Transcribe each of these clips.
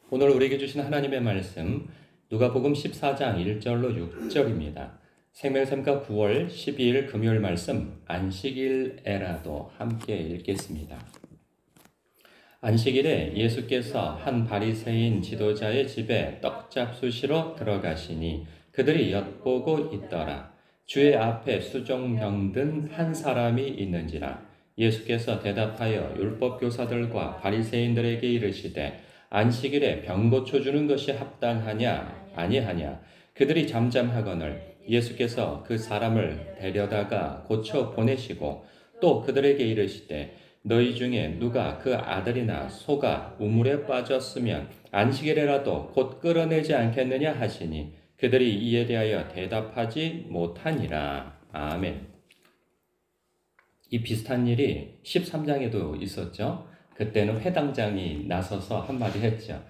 오늘 우리에게 주신 하나님의 말씀 누가복음 14장 1절로 6절입니다. 생명샘과 9월 12일 금요일 말씀 안식일에라도 함께 읽겠습니다. 안식일에 예수께서 한 바리새인 지도자의 집에 떡잡수시러 들어가시니 그들이 엿보고 있더라. 주의 앞에 수종병 든 한 사람이 있는지라. 예수께서 대답하여 율법 교사들과 바리새인들에게 이르시되 안식일에 병 고쳐 주는 것이 합당하냐 아니하냐. 그들이 잠잠하거늘 예수께서 그 사람을 데려다가 고쳐 보내시고 또 그들에게 이르시되 너희 중에 누가 그 아들이나 소가 우물에 빠졌으면 안식일에라도 곧 끌어내지 않겠느냐 하시니 그들이 이에 대하여 대답하지 못하니라. 아멘. 이 비슷한 일이 13장에도 있었죠. 그때는 회당장이 나서서 한마디 했죠.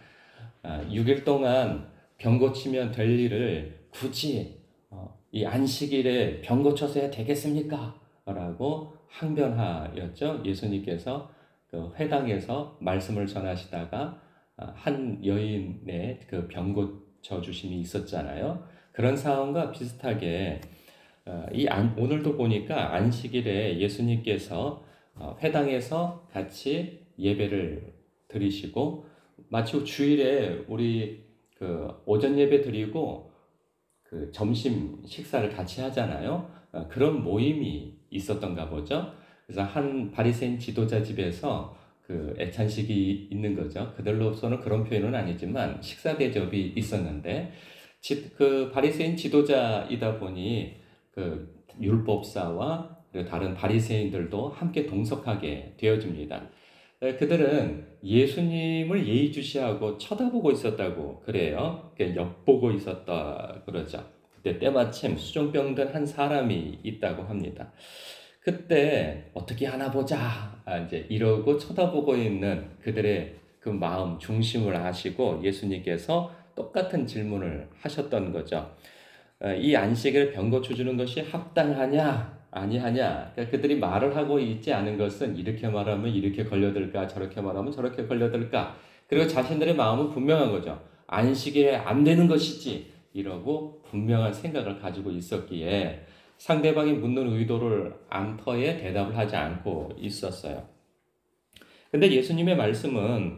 6일 동안 병 고치면 될 일을 굳이 이 안식일에 병 고쳐서 해야 되겠습니까? 라고 항변하였죠. 예수님께서 그 회당에서 말씀을 전하시다가 한 여인의 그 병 고쳐 주심이 있었잖아요. 그런 상황과 비슷하게 오늘도 보니까 안식일에 예수님께서 회당에서 같이 예배를 드리시고 마치 주일에 우리 그 오전 예배 드리고 그 점심 식사를 같이 하잖아요. 그런 모임이 있었던가 보죠. 그래서 한 바리새인 지도자 집에서 그 애찬식이 있는 거죠. 그들로서는 그런 표현은 아니지만 식사 대접이 있었는데 그 바리새인 지도자이다 보니 그 율법사와 다른 바리새인들도 함께 동석하게 되어집니다. 그들은 예수님을 예의주시하고 쳐다보고 있었다고 그래요. 엿보고 있었다 그러죠. 그때 때마침 수종병 든 한 사람이 있다고 합니다. 그때 어떻게 하나 보자 이제 이러고 쳐다보고 있는 그들의 그 마음 중심을 아시고 예수님께서 똑같은 질문을 하셨던 거죠. 이 안식일에 병 고쳐 주는 것이 합당하냐 아니하냐. 그러니까 그들이 말을 하고 있지 않은 것은 이렇게 말하면 이렇게 걸려들까 저렇게 말하면 저렇게 걸려들까. 그리고 자신들의 마음은 분명한 거죠. 안식일에 안 되는 것이지 이러고 분명한 생각을 가지고 있었기에 상대방이 묻는 의도를 암터에 대답을 하지 않고 있었어요. 근데 예수님의 말씀은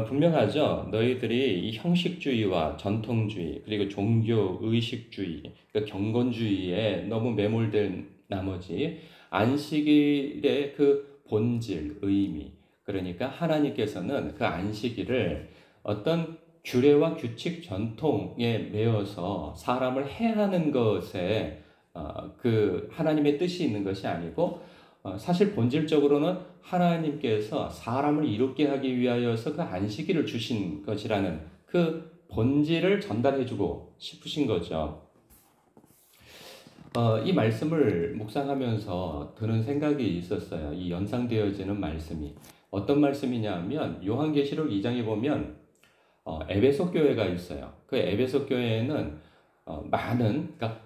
분명하죠. 너희들이 이 형식주의와 전통주의 그리고 종교 의식주의, 그러니까 경건주의에 너무 매몰된 나머지 안식일의 그 본질, 의미, 그러니까 하나님께서는 그 안식일을 어떤 규례와 규칙, 전통에 매어서 사람을 해하는 것에 그 하나님의 뜻이 있는 것이 아니고 사실 본질적으로는 하나님께서 사람을 이롭게 하기 위하여서 그 안식일을 주신 것이라는 그 본질을 전달해주고 싶으신 거죠. 이 말씀을 묵상하면서 드는 생각이 있었어요. 이 연상되어지는 말씀이. 어떤 말씀이냐 면 요한계시록 2장에 보면 에베소 교회가 있어요. 그 에베소 교회에는 많은, 그러니까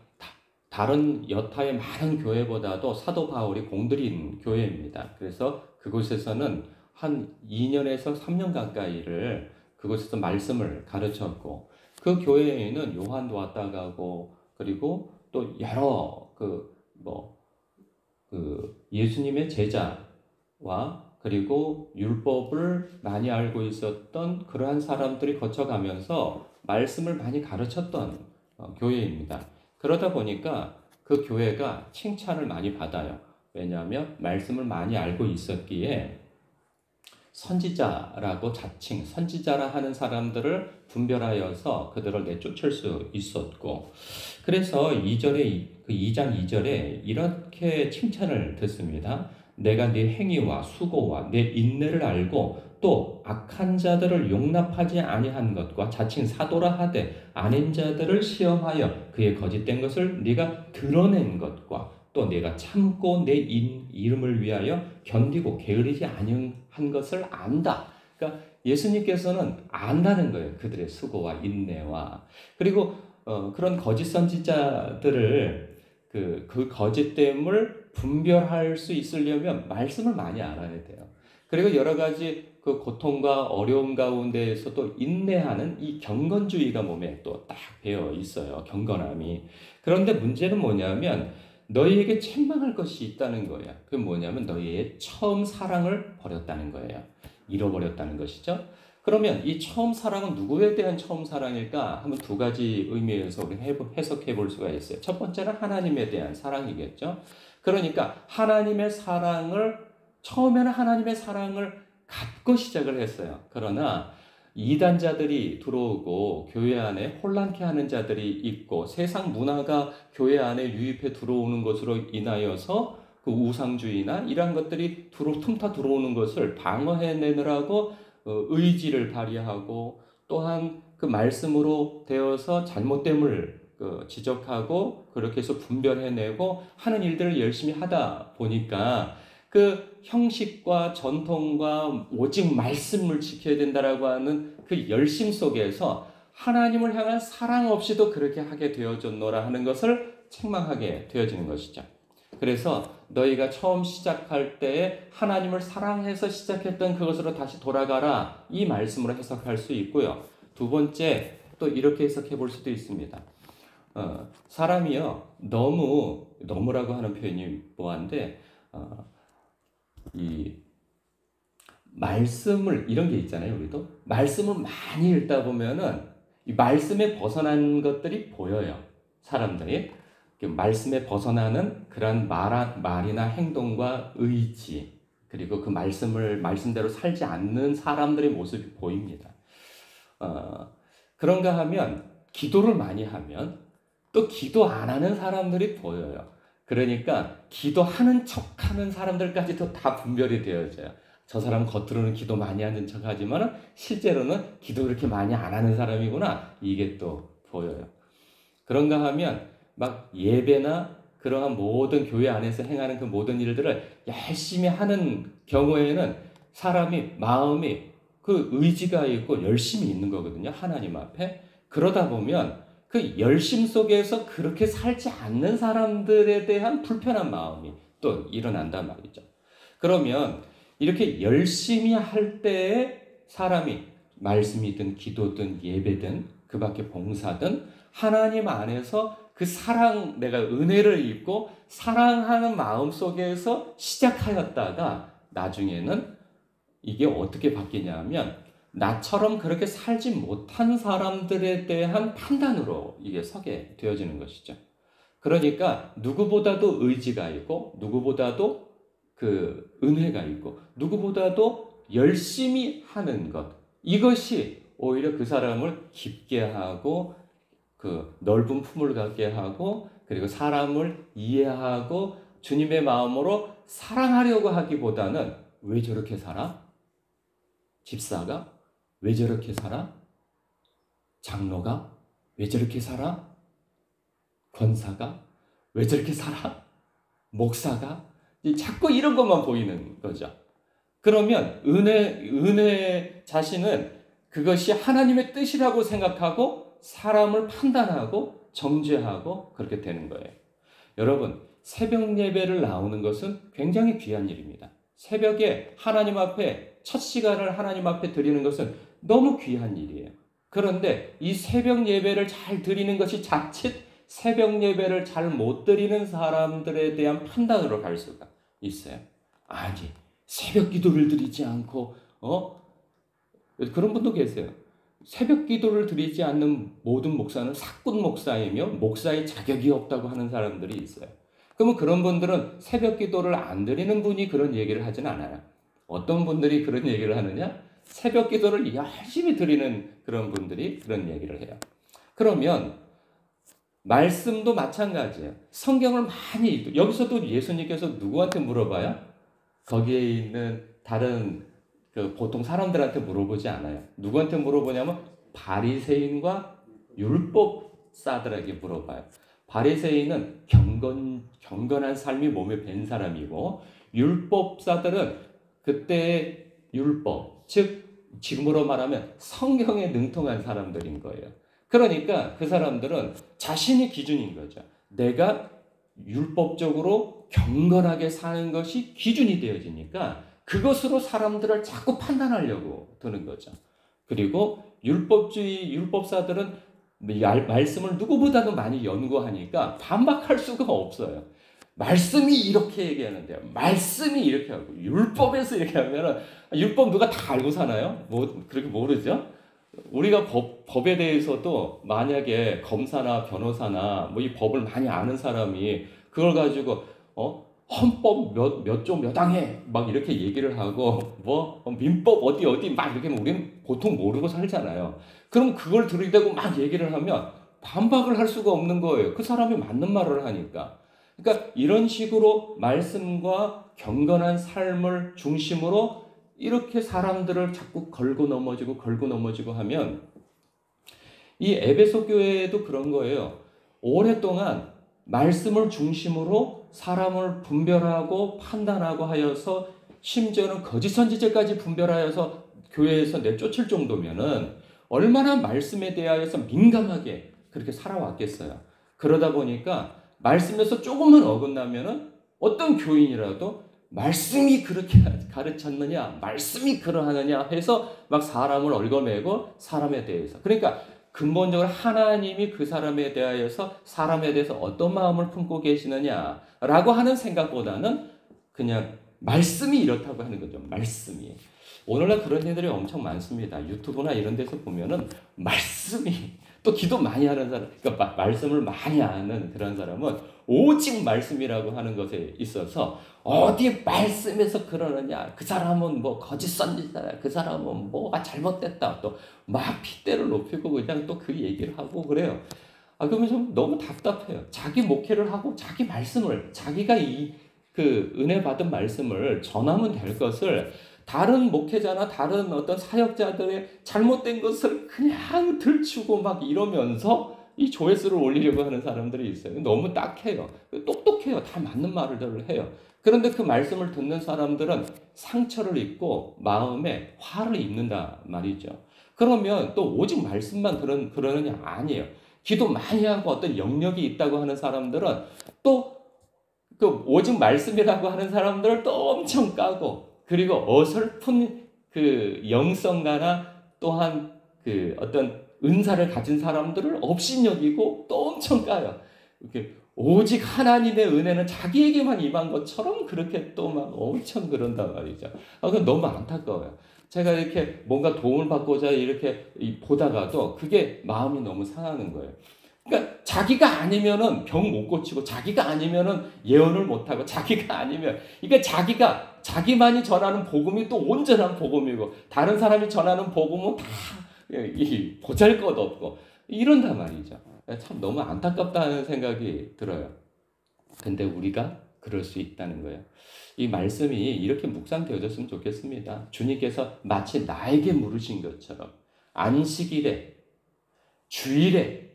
다른 여타의 많은 교회보다도 사도 바울이 공들인 교회입니다. 그래서 그곳에서는 한 2년에서 3년 가까이를 그곳에서 말씀을 가르쳤고 그 교회에는 요한도 왔다 가고 그리고 또 여러 예수님의 제자와 그리고 율법을 많이 알고 있었던 그러한 사람들이 거쳐가면서 말씀을 많이 가르쳤던 교회입니다. 그러다 보니까 그 교회가 칭찬을 많이 받아요. 왜냐하면 말씀을 많이 알고 있었기에 선지자라고 자칭, 선지자라 하는 사람들을 분별하여서 그들을 내쫓을 수 있었고, 그래서 2장 2절에 이렇게 칭찬을 듣습니다. 내가 네 행위와 수고와 내 인내를 알고 또 악한 자들을 용납하지 아니한 것과 자칭 사도라 하되 아닌 자들을 시험하여 그의 거짓된 것을 네가 드러낸 것과 또 내가 참고 내 이름을 위하여 견디고 게으르지 아니한 것을 안다. 그러니까 예수님께서는 안다는 거예요. 그들의 수고와 인내와. 그리고 그런 거짓 선지자들을 그 거짓됨을 분별할 수 있으려면 말씀을 많이 알아야 돼요. 그리고 여러 가지 그 고통과 어려움 가운데에서도 인내하는 이 경건주의가 몸에 또 딱 배어 있어요. 경건함이. 그런데 문제는 뭐냐면 너희에게 책망할 것이 있다는 거예요. 그게 뭐냐면 너희의 처음 사랑을 버렸다는 거예요. 잃어버렸다는 것이죠. 그러면 이 처음 사랑은 누구에 대한 처음 사랑일까? 한번 두 가지 의미에서 우리 해석해 볼 수가 있어요. 첫 번째는 하나님에 대한 사랑이겠죠. 그러니까 하나님의 사랑을 처음에는 하나님의 사랑을 갖고 시작을 했어요. 그러나 이단자들이 들어오고 교회 안에 혼란케 하는 자들이 있고 세상 문화가 교회 안에 유입해 들어오는 것으로 인하여서 그 우상주의나 이러한 것들이 틈타 들어오는 것을 방어해내느라고 의지를 발휘하고 또한 그 말씀으로 되어서 잘못됨을 지적하고 그렇게 해서 분별해내고 하는 일들을 열심히 하다 보니까 그 형식과 전통과 오직 말씀을 지켜야 된다라고 하는 그 열심 속에서 하나님을 향한 사랑 없이도 그렇게 하게 되어졌노라 하는 것을 책망하게 되어지는 것이죠. 그래서 너희가 처음 시작할 때에 하나님을 사랑해서 시작했던 그것으로 다시 돌아가라 이 말씀으로 해석할 수 있고요. 두 번째 또 이렇게 해석해 볼 수도 있습니다. 사람이요 너무라고 하는 표현이 뭐한데 이 말씀을 이런 게 있잖아요. 우리도 말씀을 많이 읽다 보면은 이 말씀에 벗어난 것들이 보여요. 사람들이 말씀에 벗어나는 그런 말이나 행동과 의지 그리고 그 말씀대로 살지 않는 사람들의 모습이 보입니다. 그런가 하면 기도를 많이 하면 또 기도 안 하는 사람들이 보여요. 그러니까 기도하는 척하는 사람들까지도 다 분별이 되어져요. 저 사람 겉으로는 기도 많이 하는 척하지만 실제로는 기도 그렇게 많이 안 하는 사람이구나 이게 또 보여요. 그런가 하면 막 예배나 그러한 모든 교회 안에서 행하는 그 모든 일들을 열심히 하는 경우에는 사람이 마음이 그 의지가 있고 열심이 있는 거거든요. 하나님 앞에. 그러다 보면 그 열심 속에서 그렇게 살지 않는 사람들에 대한 불편한 마음이 또 일어난단 말이죠. 그러면 이렇게 열심히 할 때에 사람이 말씀이든 기도든 예배든 그 밖에 봉사든 하나님 안에서 그 사랑, 내가 은혜를 입고 사랑하는 마음 속에서 시작하였다가 나중에는 이게 어떻게 바뀌냐 하면 나처럼 그렇게 살지 못한 사람들에 대한 판단으로 이게 서게 되어지는 것이죠. 그러니까 누구보다도 의지가 있고 누구보다도 그 은혜가 있고 누구보다도 열심히 하는 것 이것이 오히려 그 사람을 깊게 하고 그 넓은 품을 갖게 하고 그리고 사람을 이해하고 주님의 마음으로 사랑하려고 하기보다는 왜 저렇게 살아? 집사가 왜 저렇게 살아? 장로가 왜 저렇게 살아? 권사가 왜 저렇게 살아? 목사가 자꾸 이런 것만 보이는 거죠. 그러면 은혜 자신은 그것이 하나님의 뜻이라고 생각하고 사람을 판단하고 정죄하고 그렇게 되는 거예요. 여러분, 새벽 예배를 나오는 것은 굉장히 귀한 일입니다. 새벽에 하나님 앞에 첫 시간을 하나님 앞에 드리는 것은 너무 귀한 일이에요. 그런데 이 새벽 예배를 잘 드리는 것이 자칫 새벽 예배를 잘 못 드리는 사람들에 대한 판단으로 갈 수가 있어요. 아니, 새벽 기도를 드리지 않고 그런 분도 계세요. 새벽 기도를 드리지 않는 모든 목사는 사꾼 목사이며 목사의 자격이 없다고 하는 사람들이 있어요. 그러면 그런 분들은 새벽 기도를 안 드리는 분이 그런 얘기를 하진 않아요. 어떤 분들이 그런 얘기를 하느냐? 새벽 기도를 열심히 드리는 그런 분들이 그런 얘기를 해요. 그러면 말씀도 마찬가지예요. 성경을 많이 읽고 여기서도 예수님께서 누구한테 물어봐요? 거기에 있는 다른 보통 사람들한테 물어보지 않아요. 누구한테 물어보냐면 바리새인과 율법사들에게 물어봐요. 바리새인은 경건한 삶이 몸에 밴 사람이고 율법사들은 그때의 율법, 즉 지금으로 말하면 성경에 능통한 사람들인 거예요. 그러니까 그 사람들은 자신이 기준인 거죠. 내가 율법적으로 경건하게 사는 것이 기준이 되어지니까 그것으로 사람들을 자꾸 판단하려고 드는 거죠. 그리고 율법사들은 말씀을 누구보다도 많이 연구하니까 반박할 수가 없어요. 말씀이 이렇게 얘기하는데요. 말씀이 이렇게 하고 율법에서 이렇게 하면은 율법 누가 다 알고 사나요? 뭐 그렇게 모르죠. 우리가 법에 대해서도 만약에 검사나 변호사나 뭐 이 법을 많이 아는 사람이 그걸 가지고 헌법 몇 조 몇 항에 막 이렇게 얘기를 하고 뭐 민법 어디 막 이렇게 하면 우리는 보통 모르고 살잖아요. 그럼 그걸 들이대고 막 얘기를 하면 반박을 할 수가 없는 거예요. 그 사람이 맞는 말을 하니까. 그러니까 이런 식으로 말씀과 경건한 삶을 중심으로 이렇게 사람들을 자꾸 걸고 넘어지고 하면 이 에베소 교회도 그런 거예요. 오랫동안 말씀을 중심으로 사람을 분별하고 판단하고 하여서 심지어는 거짓 선지자까지 분별하여서 교회에서 내쫓을 정도면은 얼마나 말씀에 대하여서 민감하게 그렇게 살아왔겠어요. 그러다 보니까 말씀에서 조금만 어긋나면은 어떤 교인이라도 말씀이 그렇게 가르쳤느냐, 말씀이 그러하느냐 해서 막 사람을 얽어매고 사람에 대해서. 그러니까 근본적으로 하나님이 그 사람에 대하여서 사람에 대해서 어떤 마음을 품고 계시느냐라고 하는 생각보다는 그냥 말씀이 이렇다고 하는 거죠. 말씀이. 오늘날 그런 일들이 엄청 많습니다. 유튜브나 이런 데서 보면은 말씀이 또 기도 많이 하는 사람, 그러니까 말씀을 많이 아는 그런 사람은 오직 말씀이라고 하는 것에 있어서 어디 말씀에서 그러느냐, 그 사람은 뭐 거짓 선지자다, 그 사람은 뭐가 잘못됐다, 또 막 핏대를 높이고 그냥 또 그 얘기를 하고 그래요. 그러면 좀 너무 답답해요. 자기 목회를 하고 자기 말씀을, 자기가 그 은혜 받은 말씀을 전하면 될 것을 다른 목회자나 다른 어떤 사역자들의 잘못된 것을 그냥 들추고 막 이러면서 이 조회수를 올리려고 하는 사람들이 있어요. 너무 딱해요. 똑똑해요. 다 맞는 말을 해요. 그런데 그 말씀을 듣는 사람들은 상처를 입고 마음에 화를 입는다 말이죠. 그러면 또 오직 말씀만 그러느냐? 아니에요. 기도 많이 하고 어떤 영역이 있다고 하는 사람들은 또 그 오직 말씀이라고 하는 사람들을 또 엄청 까고, 그리고 어설픈 그 영성가나 또한 그 어떤 은사를 가진 사람들을 업신여기고 또 엄청 까요. 이렇게 오직 하나님의 은혜는 자기에게만 임한 것처럼 그렇게 또 막 엄청 그런단 말이죠. 그건 너무 안타까워요. 제가 이렇게 뭔가 도움을 받고자 이렇게 보다가도 그게 마음이 너무 상하는 거예요. 그러니까 자기가 아니면은 병 못 고치고, 자기가 아니면은 예언을 못 하고, 자기가 아니면, 그러니까 자기만이 전하는 복음이 또 온전한 복음이고, 다른 사람이 전하는 복음은 다 보잘것없고 이런단 말이죠. 참 너무 안타깝다는 생각이 들어요. 근데 우리가 그럴 수 있다는 거예요. 이 말씀이 이렇게 묵상되어졌으면 좋겠습니다. 주님께서 마치 나에게 물으신 것처럼 안식일에, 주일에,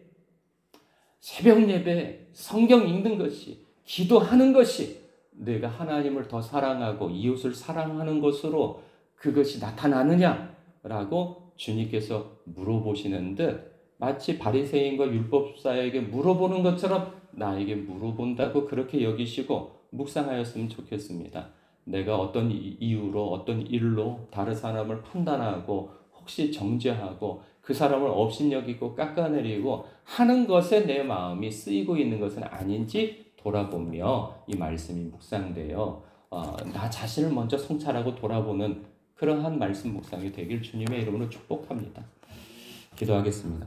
새벽 예배, 성경 읽는 것이, 기도하는 것이 내가 하나님을 더 사랑하고 이웃을 사랑하는 것으로 그것이 나타나느냐라고 주님께서 물어보시는 듯, 마치 바리새인과 율법사에게 물어보는 것처럼 나에게 물어본다고 그렇게 여기시고 묵상하였으면 좋겠습니다. 내가 어떤 이유로, 어떤 일로 다른 사람을 판단하고 혹시 정죄하고 그 사람을 업신여기고 깎아내리고 하는 것에 내 마음이 쓰이고 있는 것은 아닌지 돌아보며 이 말씀이 묵상되어 나 자신을 먼저 성찰하고 돌아보는 그러한 말씀 묵상이 되길 주님의 이름으로 축복합니다. 기도하겠습니다.